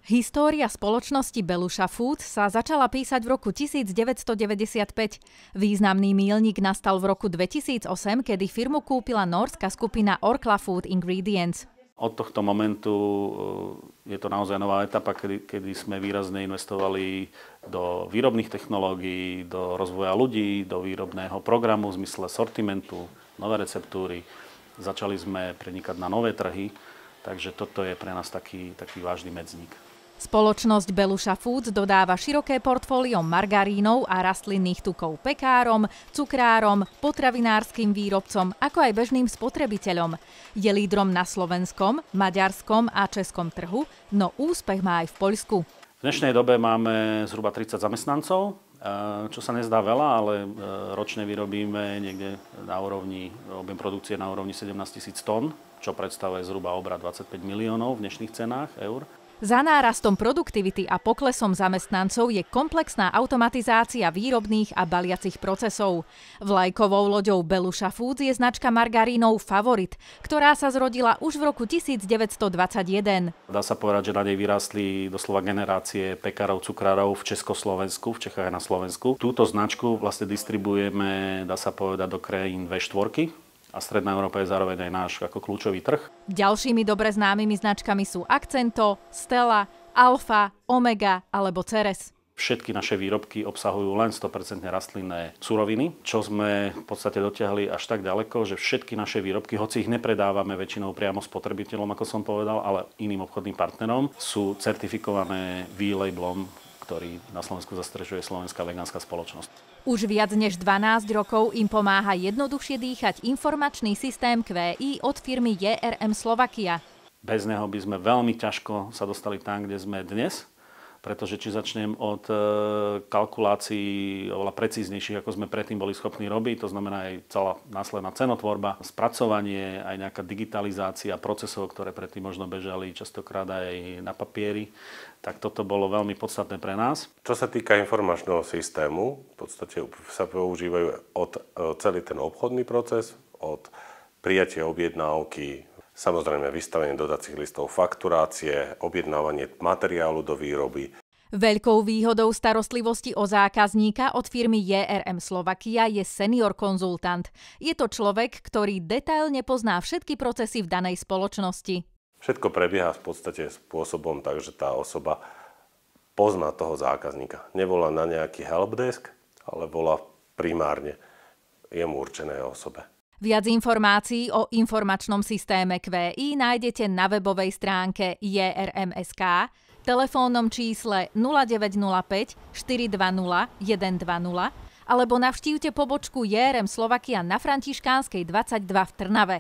História spoločnosti Beluša Foods sa začala písať v roku 1995. Významný míľnik nastal v roku 2008, kedy firmu kúpila nórska skupina Orkla Food Ingredients. Od tohto momentu je to naozaj nová etapa, kedy sme výrazne investovali do výrobných technológií, do rozvoja ľudí, do výrobného programu v zmysle sortimentu, nové receptúry. Začali sme prenikať na nové trhy, takže toto je pre nás taký vážny medzník. Spoločnosť Beluša Foods dodáva široké portfólio margarínov a rastlinných tukov pekárom, cukrárom, potravinárskym výrobcom, ako aj bežným spotrebiteľom. Je lídrom na slovenskom, maďarskom a českom trhu, no úspech má aj v Poľsku. V dnešnej dobe máme zhruba 30 zamestnancov, čo sa nezdá veľa, ale ročne vyrobíme niekde na úrovni, objem produkcie na úrovni 17 000 tón, čo predstavuje zhruba obrat 25 miliónov v dnešných cenách eur. Za nárastom produktivity a poklesom zamestnancov je komplexná automatizácia výrobných a baliacich procesov. Vlajkovou loďou Beluša Foods je značka margarínov Favorit, ktorá sa zrodila už v roku 1921. Dá sa povedať, že na nej vyrástli doslova generácie pekárov, cukrárov v Československu, v Čechách a na Slovensku. Túto značku vlastne distribuujeme, dá sa povedať, do krajín V4. A Stredná Európa je zároveň aj náš ako kľúčový trh. Ďalšími dobre známymi značkami sú Accento, Stella, Alfa, Omega alebo Ceres. Všetky naše výrobky obsahujú len 100% rastlinné suroviny, čo sme v podstate dotiahli až tak ďaleko, že všetky naše výrobky, hoci ich nepredávame väčšinou priamo spotrebiteľom, ako som povedal, ale iným obchodným partnerom, sú certifikované V-labelom, ktorý na Slovensku zastrešuje Slovenská vegánska spoločnosť. Už viac než 12 rokov im pomáha jednoduchšie dýchať informačný systém QI od firmy JRM Slovakia. Bez neho by sme veľmi ťažko sa dostali tam, kde sme dnes, pretože či začnem od kalkulácií oveľa precíznejších, ako sme predtým boli schopní robiť, to znamená aj celá následná cenotvorba, spracovanie, aj nejaká digitalizácia procesov, ktoré predtým možno bežali častokrát aj na papieri, tak toto bolo veľmi podstatné pre nás. Čo sa týka informačného systému, v podstate sa používajú od celý ten obchodný proces, od prijatia objednávky, samozrejme vystavenie dodacích listov, fakturácie, objednávanie materiálu do výroby. Veľkou výhodou starostlivosti o zákazníka od firmy JRM Slovakia je senior konzultant. Je to človek, ktorý detailne pozná všetky procesy v danej spoločnosti. Všetko prebieha v podstate spôsobom tak, že tá osoba pozná toho zákazníka. Nevolá na nejaký helpdesk, ale volá primárne jemu určenej osobe. Viac informácií o informačnom systéme QI nájdete na webovej stránke JRM.sk, telefónnom čísle 0905 420 120 alebo navštívte pobočku JRM Slovakia na Františkánskej 22 v Trnave.